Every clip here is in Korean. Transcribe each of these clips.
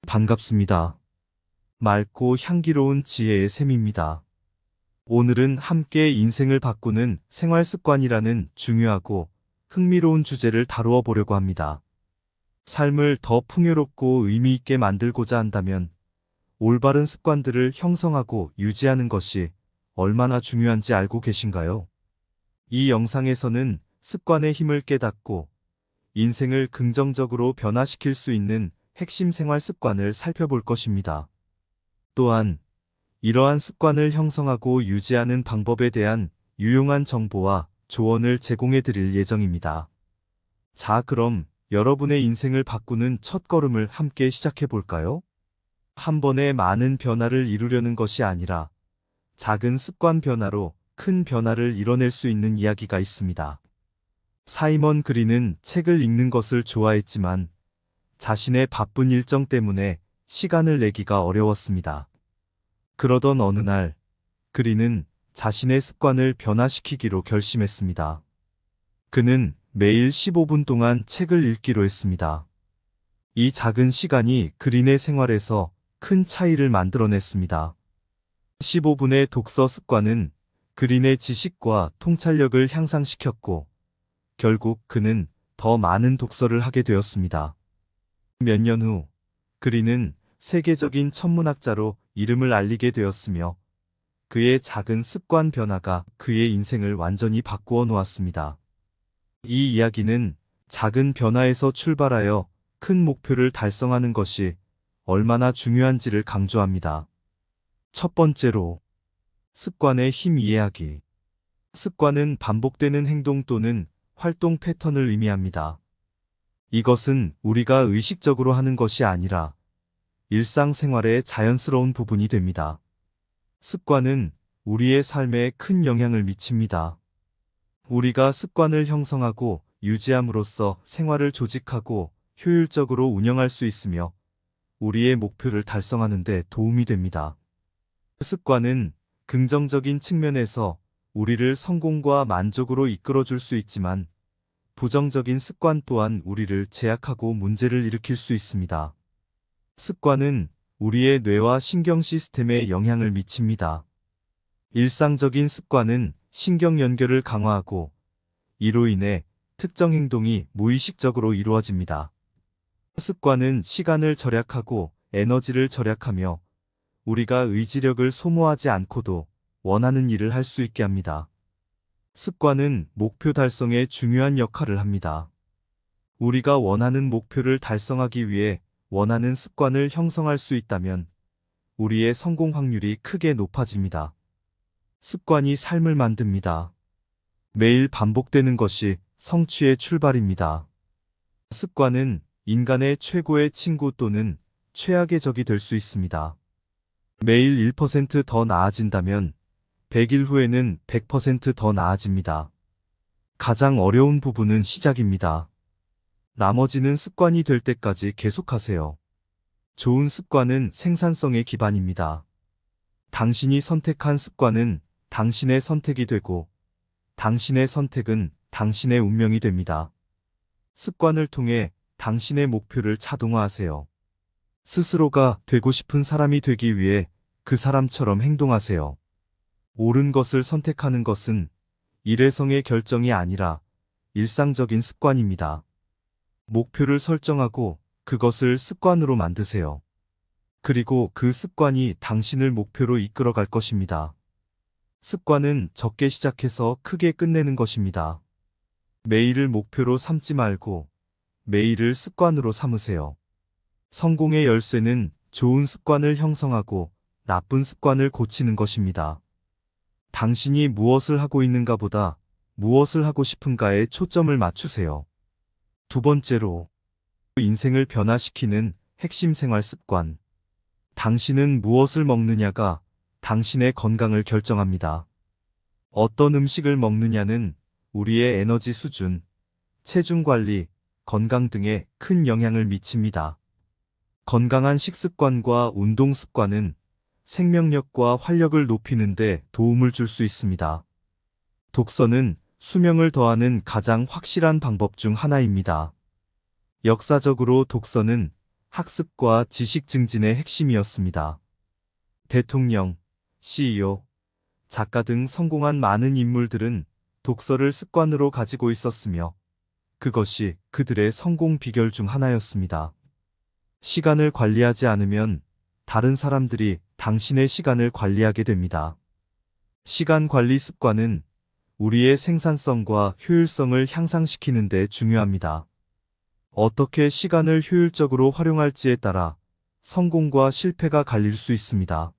반갑습니다. 맑고 향기로운 지혜의 샘입니다. 오늘은 함께 인생을 바꾸는 생활 습관이라는 중요하고 흥미로운 주제를 다루어 보려고 합니다. 삶을 더 풍요롭고 의미 있게 만들고자 한다면 올바른 습관들을 형성하고 유지하는 것이 얼마나 중요한지 알고 계신가요? 이 영상에서는 습관의 힘을 깨닫고 인생을 긍정적으로 변화시킬 수 있는 핵심 생활 습관을 살펴볼 것입니다. 또한 이러한 습관을 형성하고 유지하는 방법에 대한 유용한 정보와 조언을 제공해 드릴 예정입니다. 자, 그럼 여러분의 인생을 바꾸는 첫걸음을 함께 시작해 볼까요? 한 번에 많은 변화를 이루려는 것이 아니라 작은 습관 변화로 큰 변화를 이뤄낼 수 있는 이야기가 있습니다. 사이먼 그린은 책을 읽는 것을 좋아했지만 자신의 바쁜 일정 때문에 시간을 내기가 어려웠습니다. 그러던 어느 날, 그린은 자신의 습관을 변화시키기로 결심했습니다. 그는 매일 15분 동안 책을 읽기로 했습니다. 이 작은 시간이 그린의 생활에서 큰 차이를 만들어냈습니다. 15분의 독서 습관은 그린의 지식과 통찰력을 향상시켰고, 결국 그는 더 많은 독서를 하게 되었습니다. 몇 년 후, 그린은 세계적인 천문학자로 이름을 알리게 되었으며, 그의 작은 습관 변화가 그의 인생을 완전히 바꾸어 놓았습니다. 이 이야기는 작은 변화에서 출발하여 큰 목표를 달성하는 것이 얼마나 중요한지를 강조합니다. 첫 번째로, 습관의 힘 이해하기. 습관은 반복되는 행동 또는 활동 패턴을 의미합니다. 이것은 우리가 의식적으로 하는 것이 아니라 일상생활의 자연스러운 부분이 됩니다. 습관은 우리의 삶에 큰 영향을 미칩니다. 우리가 습관을 형성하고 유지함으로써 생활을 조직하고 효율적으로 운영할 수 있으며 우리의 목표를 달성하는 데 도움이 됩니다. 습관은 긍정적인 측면에서 우리를 성공과 만족으로 이끌어줄 수 있지만 부정적인 습관 또한 우리를 제약하고 문제를 일으킬 수 있습니다. 습관은 우리의 뇌와 신경 시스템에 영향을 미칩니다. 일상적인 습관은 신경 연결을 강화하고 이로 인해 특정 행동이 무의식적으로 이루어집니다. 습관은 시간을 절약하고 에너지를 절약하며 우리가 의지력을 소모하지 않고도 원하는 일을 할 수 있게 합니다. 습관은 목표 달성에 중요한 역할을 합니다. 우리가 원하는 목표를 달성하기 위해 원하는 습관을 형성할 수 있다면 우리의 성공 확률이 크게 높아집니다. 습관이 삶을 만듭니다. 매일 반복되는 것이 성취의 출발입니다. 습관은 인간의 최고의 친구 또는 최악의 적이 될 수 있습니다. 매일 1%더 나아진다면 100일 후에는 100%더 나아집니다. 가장 어려운 부분은 시작입니다. 나머지는 습관이 될 때까지 계속하세요. 좋은 습관은 생산성의 기반입니다. 당신이 선택한 습관은 당신의 선택이 되고 당신의 선택은 당신의 운명이 됩니다. 습관을 통해 당신의 목표를 자동화하세요. 스스로가 되고 싶은 사람이 되기 위해 그 사람처럼 행동하세요. 옳은 것을 선택하는 것은 일회성의 결정이 아니라 일상적인 습관입니다. 목표를 설정하고 그것을 습관으로 만드세요. 그리고 그 습관이 당신을 목표로 이끌어갈 것입니다. 습관은 적게 시작해서 크게 끝내는 것입니다. 매일을 목표로 삼지 말고 매일을 습관으로 삼으세요. 성공의 열쇠는 좋은 습관을 형성하고 나쁜 습관을 고치는 것입니다. 당신이 무엇을 하고 있는가 보다 무엇을 하고 싶은가에 초점을 맞추세요. 두 번째로, 인생을 변화시키는 핵심 생활 습관. 당신은 무엇을 먹느냐가 당신의 건강을 결정합니다. 어떤 음식을 먹느냐는 우리의 에너지 수준, 체중 관리, 건강 등에 큰 영향을 미칩니다. 건강한 식습관과 운동 습관은 생명력과 활력을 높이는 데 도움을 줄 수 있습니다. 독서는 수명을 더하는 가장 확실한 방법 중 하나입니다. 역사적으로 독서는 학습과 지식 증진의 핵심이었습니다. 대통령, CEO, 작가 등 성공한 많은 인물들은 독서를 습관으로 가지고 있었으며 그것이 그들의 성공 비결 중 하나였습니다. 시간을 관리하지 않으면 다른 사람들이 당신의 시간을 관리하게 됩니다. 시간 관리 습관은 우리의 생산성과 효율성을 향상시키는 데 중요합니다. 어떻게 시간을 효율적으로 활용할지에 따라 성공과 실패가 갈릴 수 있습니다.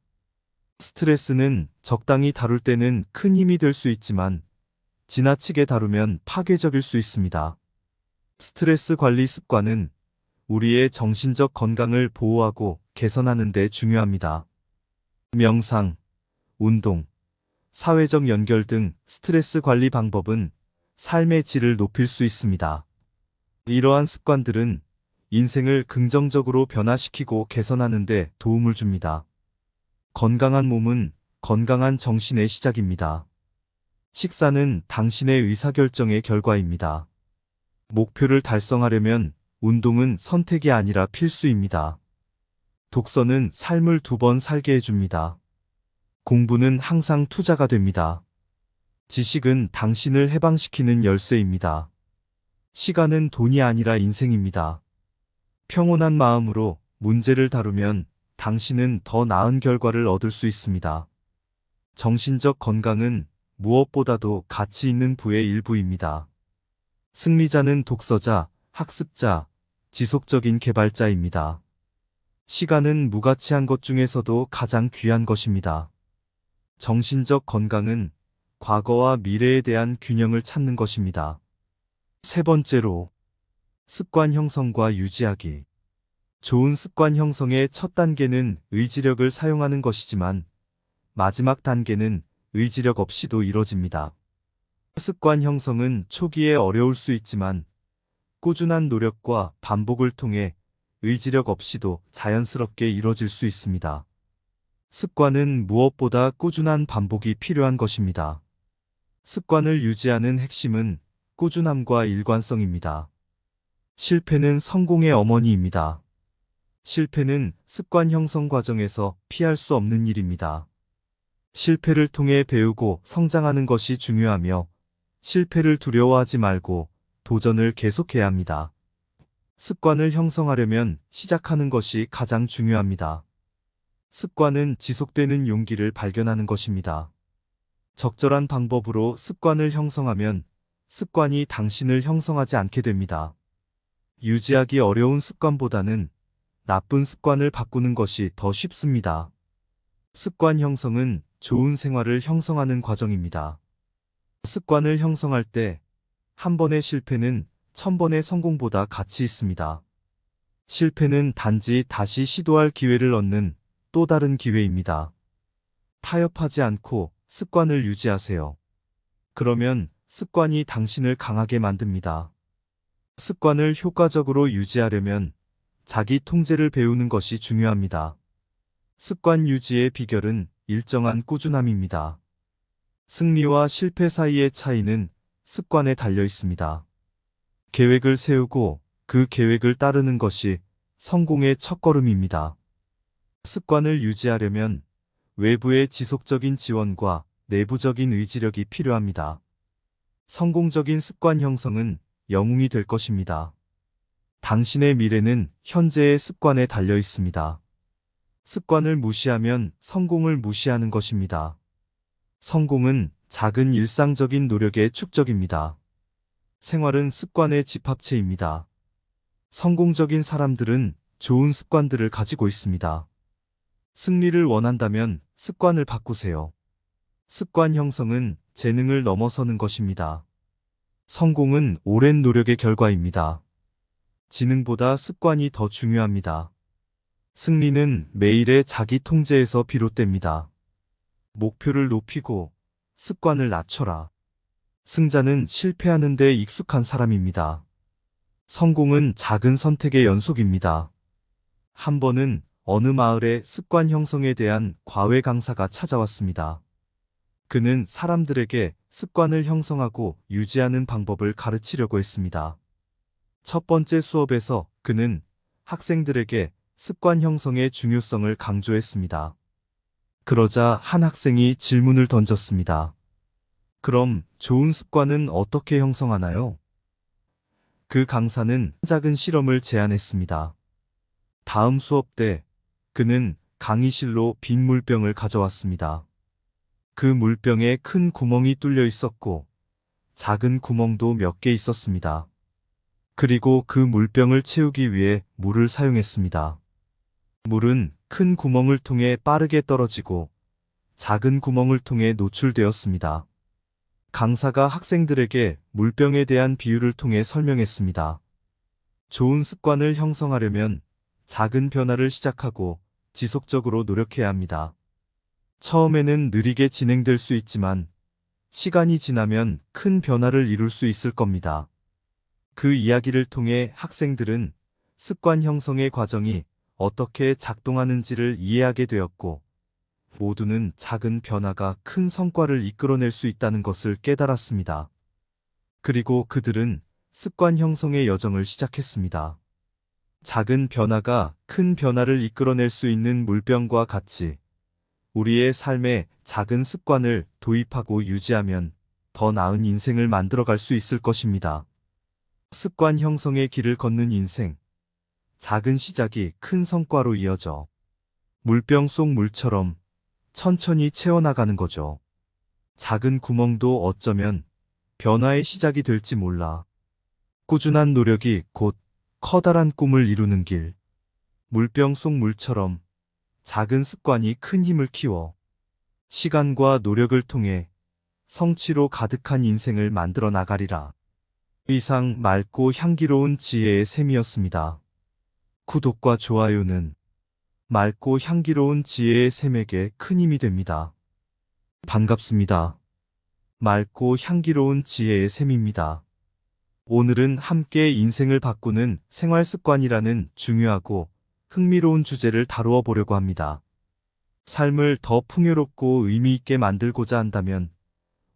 스트레스는 적당히 다룰 때는 큰 힘이 될 수 있지만 지나치게 다루면 파괴적일 수 있습니다. 스트레스 관리 습관은 우리의 정신적 건강을 보호하고 개선하는 데 중요합니다. 명상, 운동, 사회적 연결 등 스트레스 관리 방법은 삶의 질을 높일 수 있습니다. 이러한 습관들은 인생을 긍정적으로 변화시키고 개선하는 데 도움을 줍니다. 건강한 몸은 건강한 정신의 시작입니다. 식사는 당신의 의사결정의 결과입니다. 목표를 달성하려면 운동은 선택이 아니라 필수입니다. 독서는 삶을 2번 살게 해줍니다. 공부는 항상 투자가 됩니다. 지식은 당신을 해방시키는 열쇠입니다. 시간은 돈이 아니라 인생입니다. 평온한 마음으로 문제를 다루면 당신은 더 나은 결과를 얻을 수 있습니다. 정신적 건강은 무엇보다도 가치 있는 부의 일부입니다. 승리자는 독서자, 학습자, 지속적인 개발자입니다. 시간은 무가치한 것 중에서도 가장 귀한 것입니다. 정신적 건강은 과거와 미래에 대한 균형을 찾는 것입니다. 세 번째로, 습관 형성과 유지하기. 좋은 습관 형성의 첫 단계는 의지력을 사용하는 것이지만 마지막 단계는 의지력 없이도 이뤄집니다. 습관 형성은 초기에 어려울 수 있지만 꾸준한 노력과 반복을 통해 의지력 없이도 자연스럽게 이뤄질 수 있습니다. 습관은 무엇보다 꾸준한 반복이 필요한 것입니다. 습관을 유지하는 핵심은 꾸준함과 일관성입니다. 실패는 성공의 어머니입니다. 실패는 습관 형성 과정에서 피할 수 없는 일입니다. 실패를 통해 배우고 성장하는 것이 중요하며 실패를 두려워하지 말고 도전을 계속해야 합니다. 습관을 형성하려면 시작하는 것이 가장 중요합니다. 습관은 지속되는 용기를 발견하는 것입니다. 적절한 방법으로 습관을 형성하면 습관이 당신을 형성하지 않게 됩니다. 유지하기 어려운 습관보다는 나쁜 습관을 바꾸는 것이 더 쉽습니다. 습관 형성은 좋은 생활을 형성하는 과정입니다. 습관을 형성할 때 한 번의 실패는 1000번의 성공보다 가치 있습니다. 실패는 단지 다시 시도할 기회를 얻는 또 다른 기회입니다. 타협하지 않고 습관을 유지하세요. 그러면 습관이 당신을 강하게 만듭니다. 습관을 효과적으로 유지하려면 자기 통제를 배우는 것이 중요합니다. 습관 유지의 비결은 일정한 꾸준함입니다. 승리와 실패 사이의 차이는 습관에 달려 있습니다. 계획을 세우고 그 계획을 따르는 것이 성공의 첫걸음입니다. 습관을 유지하려면 외부의 지속적인 지원과 내부적인 의지력이 필요합니다. 성공적인 습관 형성은 영웅이 될 것입니다. 당신의 미래는 현재의 습관에 달려 있습니다. 습관을 무시하면 성공을 무시하는 것입니다. 성공은 작은 일상적인 노력의 축적입니다. 생활은 습관의 집합체입니다. 성공적인 사람들은 좋은 습관들을 가지고 있습니다. 승리를 원한다면 습관을 바꾸세요. 습관 형성은 재능을 넘어서는 것입니다. 성공은 오랜 노력의 결과입니다. 지능보다 습관이 더 중요합니다. 승리는 매일의 자기 통제에서 비롯됩니다. 목표를 높이고 습관을 낮춰라. 승자는 실패하는 데 익숙한 사람입니다. 성공은 작은 선택의 연속입니다. 한 번은 어느 마을에 습관 형성에 대한 과외 강사가 찾아왔습니다. 그는 사람들에게 습관을 형성하고 유지하는 방법을 가르치려고 했습니다. 첫 번째 수업에서 그는 학생들에게 습관 형성의 중요성을 강조했습니다. 그러자 한 학생이 질문을 던졌습니다. 그럼 좋은 습관은 어떻게 형성하나요? 그 강사는 작은 실험을 제안했습니다. 다음 수업 때 그는 강의실로 빈 물병을 가져왔습니다. 그 물병에 큰 구멍이 뚫려 있었고 작은 구멍도 몇 개 있었습니다. 그리고 그 물병을 채우기 위해 물을 사용했습니다. 물은 큰 구멍을 통해 빠르게 떨어지고 작은 구멍을 통해 노출되었습니다. 강사가 학생들에게 물병에 대한 비유를 통해 설명했습니다. 좋은 습관을 형성하려면 작은 변화를 시작하고 지속적으로 노력해야 합니다. 처음에는 느리게 진행될 수 있지만 시간이 지나면 큰 변화를 이룰 수 있을 겁니다. 그 이야기를 통해 학생들은 습관 형성의 과정이 어떻게 작동하는지를 이해하게 되었고, 모두는 작은 변화가 큰 성과를 이끌어낼 수 있다는 것을 깨달았습니다. 그리고 그들은 습관 형성의 여정을 시작했습니다. 작은 변화가 큰 변화를 이끌어낼 수 있는 물병과 같이 우리의 삶에 작은 습관을 도입하고 유지하면 더 나은 인생을 만들어갈 수 있을 것입니다. 습관 형성의 길을 걷는 인생. 작은 시작이 큰 성과로 이어져 물병 속 물처럼 천천히 채워나가는 거죠. 작은 구멍도 어쩌면 변화의 시작이 될지 몰라. 꾸준한 노력이 곧 커다란 꿈을 이루는 길. 물병 속 물처럼 작은 습관이 큰 힘을 키워 시간과 노력을 통해 성취로 가득한 인생을 만들어 나가리라. 이상 맑고 향기로운 지혜의 샘이었습니다. 구독과 좋아요는 맑고 향기로운 지혜의 샘에게 큰 힘이 됩니다. 반갑습니다. 맑고 향기로운 지혜의 샘입니다. 오늘은 함께 인생을 바꾸는 생활 습관이라는 중요하고 흥미로운 주제를 다루어 보려고 합니다. 삶을 더 풍요롭고 의미 있게 만들고자 한다면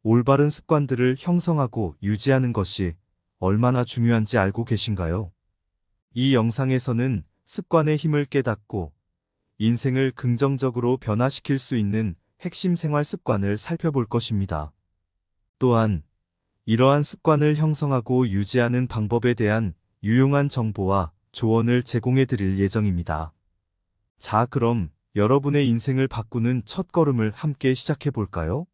올바른 습관들을 형성하고 유지하는 것이 얼마나 중요한지 알고 계신가요? 이 영상에서는 습관의 힘을 깨닫고 인생을 긍정적으로 변화시킬 수 있는 핵심 생활 습관을 살펴볼 것입니다. 또한 이러한 습관을 형성하고 유지하는 방법에 대한 유용한 정보와 조언을 제공해 드릴 예정입니다. 자, 그럼 여러분의 인생을 바꾸는 첫걸음을 함께 시작해 볼까요?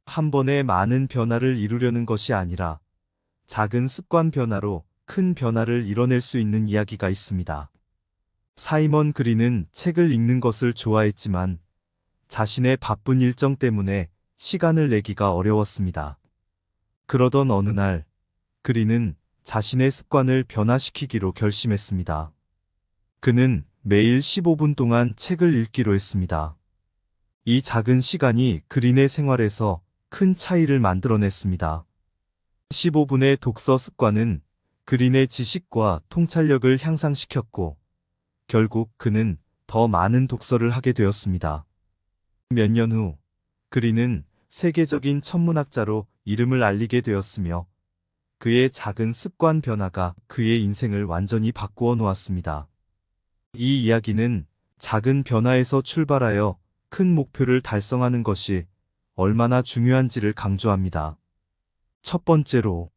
한 번에 많은 변화를 이루려는 것이 아니라 작은 습관 변화로 큰 변화를 이뤄낼 수 있는 이야기가 있습니다. 사이먼 그린은 책을 읽는 것을 좋아했지만 자신의 바쁜 일정 때문에 시간을 내기가 어려웠습니다. 그러던 어느 날, 그린은 자신의 습관을 변화시키기로 결심했습니다. 그는 매일 15분 동안 책을 읽기로 했습니다. 이 작은 시간이 그린의 생활에서 큰 차이를 만들어냈습니다. 15분의 독서 습관은 그린의 지식과 통찰력을 향상시켰고, 결국 그는 더 많은 독서를 하게 되었습니다. 몇 년 후, 그린은 세계적인 천문학자로 이름을 알리게 되었으며, 그의 작은 습관 변화가 그의 인생을 완전히 바꾸어 놓았습니다. 이 이야기는 작은 변화에서 출발하여 큰 목표를 달성하는 것이 얼마나 중요한지를 강조합니다. 첫 번째로,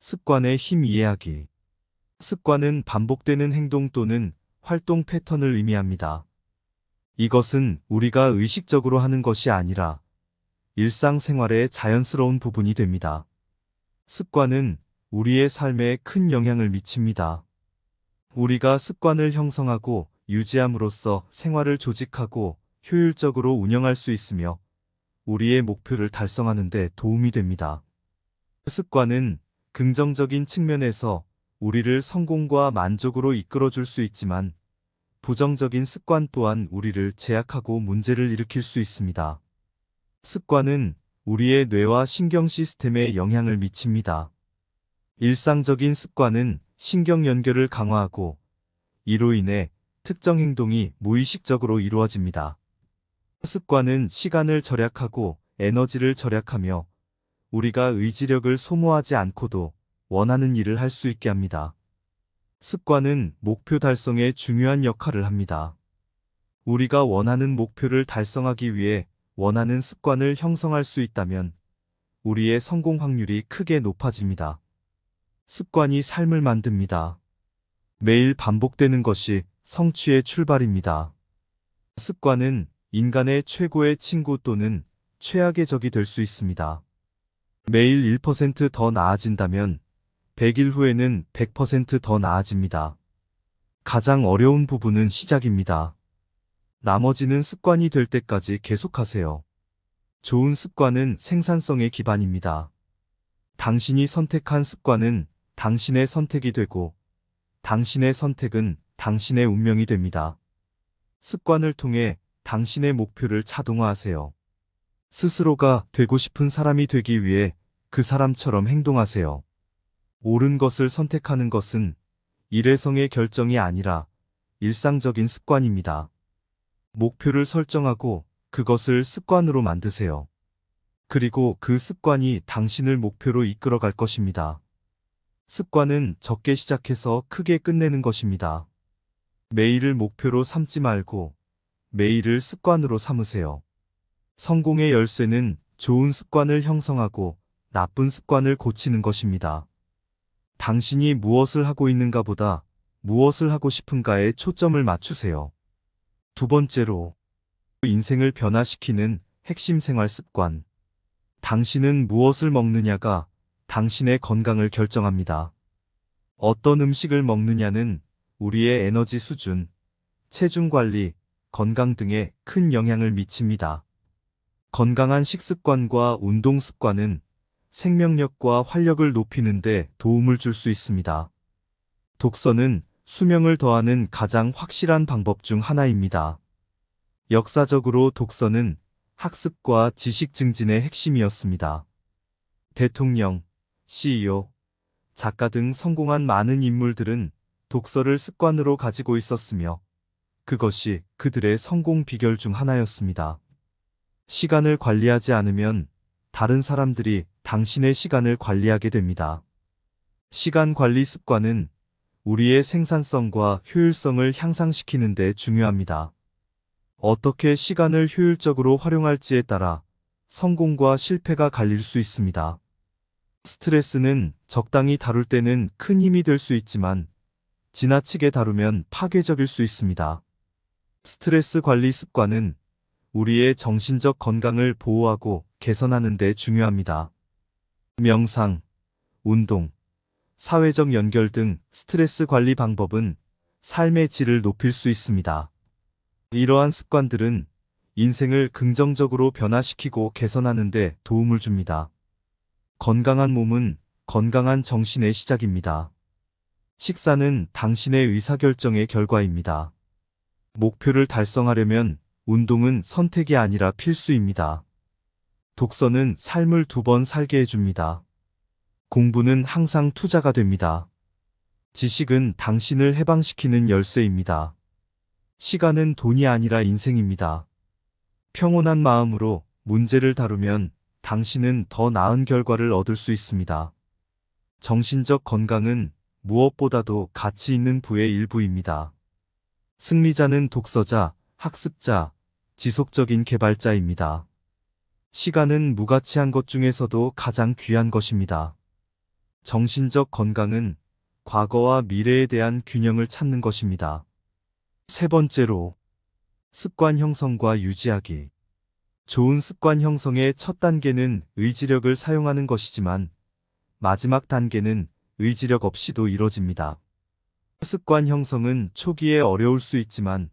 습관의 힘 이해하기. 습관은 반복되는 행동 또는 활동 패턴을 의미합니다. 이것은 우리가 의식적으로 하는 것이 아니라 일상생활의 자연스러운 부분이 됩니다. 습관은 우리의 삶에 큰 영향을 미칩니다. 우리가 습관을 형성하고 유지함으로써 생활을 조직하고 효율적으로 운영할 수 있으며 우리의 목표를 달성하는 데 도움이 됩니다. 습관은 긍정적인 측면에서 우리를 성공과 만족으로 이끌어줄 수 있지만 부정적인 습관 또한 우리를 제약하고 문제를 일으킬 수 있습니다. 습관은 우리의 뇌와 신경 시스템에 영향을 미칩니다. 일상적인 습관은 신경 연결을 강화하고 이로 인해 특정 행동이 무의식적으로 이루어집니다. 습관은 시간을 절약하고 에너지를 절약하며 우리가 의지력을 소모하지 않고도 원하는 일을 할 수 있게 합니다. 습관은 목표 달성에 중요한 역할을 합니다. 우리가 원하는 목표를 달성하기 위해 원하는 습관을 형성할 수 있다면 우리의 성공 확률이 크게 높아집니다. 습관이 삶을 만듭니다. 매일 반복되는 것이 성취의 출발입니다. 습관은 인간의 최고의 친구 또는 최악의 적이 될 수 있습니다. 매일 1%더 나아진다면 100일 후에는 100%더 나아집니다. 가장 어려운 부분은 시작입니다. 나머지는 습관이 될 때까지 계속하세요. 좋은 습관은 생산성의 기반입니다. 당신이 선택한 습관은 당신의 선택이 되고 당신의 선택은 당신의 운명이 됩니다. 습관을 통해 당신의 목표를 자동화하세요. 스스로가 되고 싶은 사람이 되기 위해 그 사람처럼 행동하세요. 옳은 것을 선택하는 것은 일회성의 결정이 아니라 일상적인 습관입니다. 목표를 설정하고 그것을 습관으로 만드세요. 그리고 그 습관이 당신을 목표로 이끌어갈 것입니다. 습관은 적게 시작해서 크게 끝내는 것입니다. 매일을 목표로 삼지 말고 매일을 습관으로 삼으세요. 성공의 열쇠는 좋은 습관을 형성하고 나쁜 습관을 고치는 것입니다. 당신이 무엇을 하고 있는가 보다 무엇을 하고 싶은가에 초점을 맞추세요. 두 번째로, 인생을 변화시키는 핵심 생활 습관. 당신은 무엇을 먹느냐가 당신의 건강을 결정합니다. 어떤 음식을 먹느냐는 우리의 에너지 수준, 체중 관리, 건강 등에 큰 영향을 미칩니다. 건강한 식습관과 운동 습관은 생명력과 활력을 높이는 데 도움을 줄 수 있습니다. 독서는 수명을 더하는 가장 확실한 방법 중 하나입니다. 역사적으로 독서는 학습과 지식 증진의 핵심이었습니다. 대통령, CEO, 작가 등 성공한 많은 인물들은 독서를 습관으로 가지고 있었으며 그것이 그들의 성공 비결 중 하나였습니다. 시간을 관리하지 않으면 다른 사람들이 당신의 시간을 관리하게 됩니다. 시간 관리 습관은 우리의 생산성과 효율성을 향상시키는 데 중요합니다. 어떻게 시간을 효율적으로 활용할지에 따라 성공과 실패가 갈릴 수 있습니다. 스트레스는 적당히 다룰 때는 큰 힘이 될 수 있지만 지나치게 다루면 파괴적일 수 있습니다. 스트레스 관리 습관은 우리의 정신적 건강을 보호하고 개선하는 데 중요합니다. 명상, 운동, 사회적 연결 등 스트레스 관리 방법은 삶의 질을 높일 수 있습니다. 이러한 습관들은 인생을 긍정적으로 변화시키고 개선하는 데 도움을 줍니다. 건강한 몸은 건강한 정신의 시작입니다. 식사는 당신의 의사결정의 결과입니다. 목표를 달성하려면 운동은 선택이 아니라 필수입니다. 독서는 삶을 2번 살게 해줍니다. 공부는 항상 투자가 됩니다. 지식은 당신을 해방시키는 열쇠입니다. 시간은 돈이 아니라 인생입니다. 평온한 마음으로 문제를 다루면 당신은 더 나은 결과를 얻을 수 있습니다. 정신적 건강은 무엇보다도 가치 있는 부의 일부입니다. 승리자는 독서자, 학습자, 지속적인 개발자입니다. 시간은 무가치한 것 중에서도 가장 귀한 것입니다. 정신적 건강은 과거와 미래에 대한 균형을 찾는 것입니다. 세 번째로, 습관 형성과 유지하기. 좋은 습관 형성의 첫 단계는 의지력을 사용하는 것이지만 마지막 단계는 의지력 없이도 이뤄집니다. 습관 형성은 초기에 어려울 수 있지만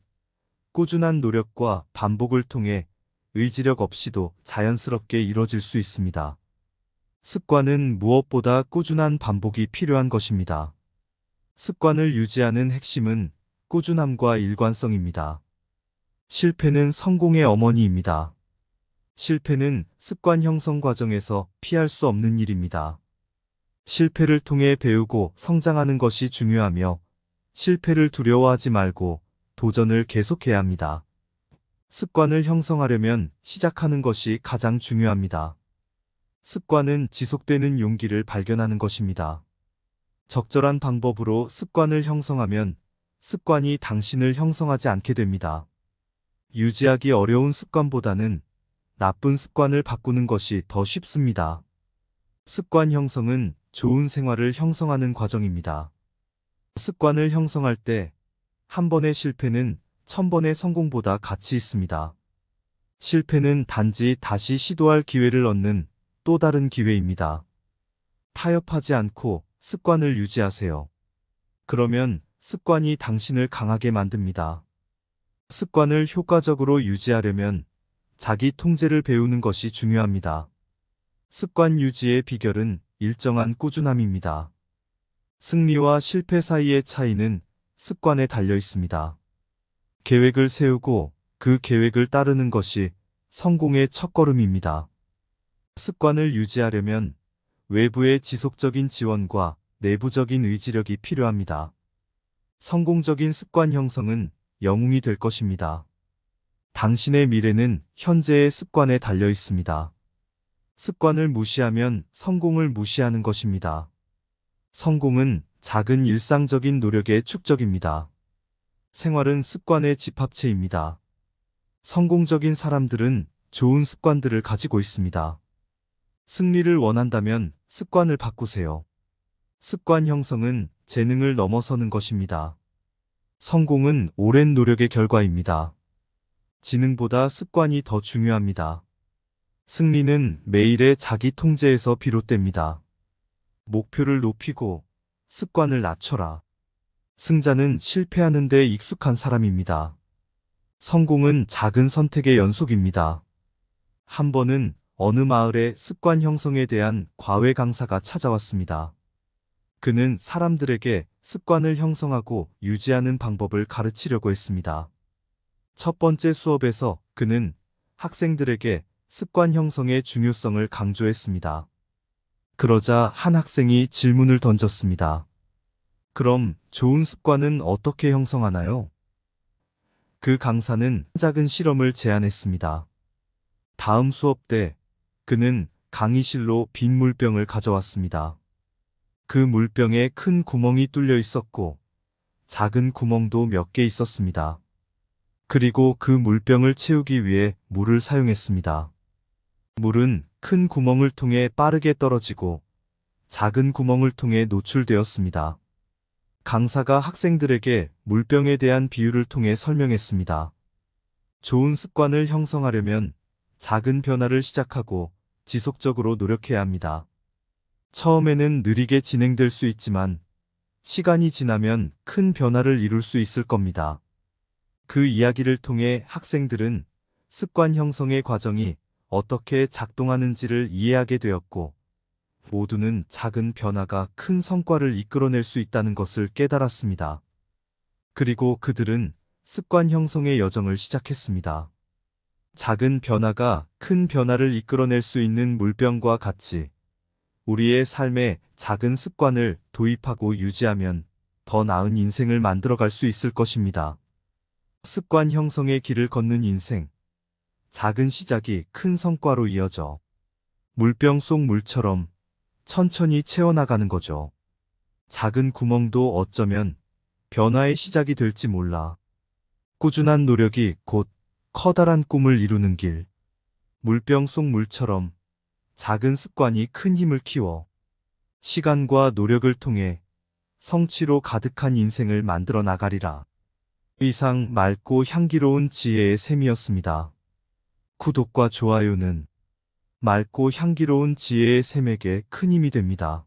꾸준한 노력과 반복을 통해 의지력 없이도 자연스럽게 이뤄질 수 있습니다. 습관은 무엇보다 꾸준한 반복이 필요한 것입니다. 습관을 유지하는 핵심은 꾸준함과 일관성입니다. 실패는 성공의 어머니입니다. 실패는 습관 형성 과정에서 피할 수 없는 일입니다. 실패를 통해 배우고 성장하는 것이 중요하며 실패를 두려워하지 말고 도전을 계속해야 합니다. 습관을 형성하려면 시작하는 것이 가장 중요합니다. 습관은 지속되는 용기를 발견하는 것입니다. 적절한 방법으로 습관을 형성하면 습관이 당신을 형성하지 않게 됩니다. 유지하기 어려운 습관보다는 나쁜 습관을 바꾸는 것이 더 쉽습니다. 습관 형성은 좋은 생활을 형성하는 과정입니다. 습관을 형성할 때 한 번의 실패는 1000번의 성공보다 가치 있습니다. 실패는 단지 다시 시도할 기회를 얻는 또 다른 기회입니다. 타협하지 않고 습관을 유지하세요. 그러면 습관이 당신을 강하게 만듭니다. 습관을 효과적으로 유지하려면 자기 통제를 배우는 것이 중요합니다. 습관 유지의 비결은 일정한 꾸준함입니다. 승리와 실패 사이의 차이는 습관에 달려 있습니다. 계획을 세우고 그 계획을 따르는 것이 성공의 첫걸음입니다. 습관을 유지하려면 외부의 지속적인 지원과 내부적인 의지력이 필요합니다. 성공적인 습관 형성은 영웅이 될 것입니다. 당신의 미래는 현재의 습관에 달려 있습니다. 습관을 무시하면 성공을 무시하는 것입니다. 성공은 작은 일상적인 노력의 축적입니다. 생활은 습관의 집합체입니다. 성공적인 사람들은 좋은 습관들을 가지고 있습니다. 승리를 원한다면 습관을 바꾸세요. 습관 형성은 재능을 넘어서는 것입니다. 성공은 오랜 노력의 결과입니다. 지능보다 습관이 더 중요합니다. 승리는 매일의 자기 통제에서 비롯됩니다. 목표를 높이고 습관을 낮춰라. 승자는 실패하는 데 익숙한 사람입니다. 성공은 작은 선택의 연속입니다. 한 번은 어느 마을에 습관 형성에 대한 과외 강사가 찾아왔습니다. 그는 사람들에게 습관을 형성하고 유지하는 방법을 가르치려고 했습니다. 첫 번째 수업에서 그는 학생들에게 습관 형성의 중요성을 강조했습니다. 그러자 한 학생이 질문을 던졌습니다. 그럼 좋은 습관은 어떻게 형성하나요? 그 강사는 작은 실험을 제안했습니다. 다음 수업 때 그는 강의실로 빈 물병을 가져왔습니다. 그 물병에 큰 구멍이 뚫려 있었고 작은 구멍도 몇 개 있었습니다. 그리고 그 물병을 채우기 위해 물을 사용했습니다. 물은 큰 구멍을 통해 빠르게 떨어지고 작은 구멍을 통해 노출되었습니다. 강사가 학생들에게 물병에 대한 비유를 통해 설명했습니다. 좋은 습관을 형성하려면 작은 변화를 시작하고 지속적으로 노력해야 합니다. 처음에는 느리게 진행될 수 있지만 시간이 지나면 큰 변화를 이룰 수 있을 겁니다. 그 이야기를 통해 학생들은 습관 형성의 과정이 어떻게 작동하는지를 이해하게 되었고, 모두는 작은 변화가 큰 성과를 이끌어낼 수 있다는 것을 깨달았습니다. 그리고 그들은 습관 형성의 여정을 시작했습니다. 작은 변화가 큰 변화를 이끌어낼 수 있는 물병과 같이 우리의 삶에 작은 습관을 도입하고 유지하면 더 나은 인생을 만들어갈 수 있을 것입니다. 습관 형성의 길을 걷는 인생. 작은 시작이 큰 성과로 이어져 물병 속 물처럼 천천히 채워나가는 거죠. 작은 구멍도 어쩌면 변화의 시작이 될지 몰라. 꾸준한 노력이 곧 커다란 꿈을 이루는 길. 물병 속 물처럼 작은 습관이 큰 힘을 키워 시간과 노력을 통해 성취로 가득한 인생을 만들어 나가리라. 이상 맑고 향기로운 지혜의 샘이었습니다. 구독과 좋아요는 맑고 향기로운 지혜의 샘에게 큰 힘이 됩니다.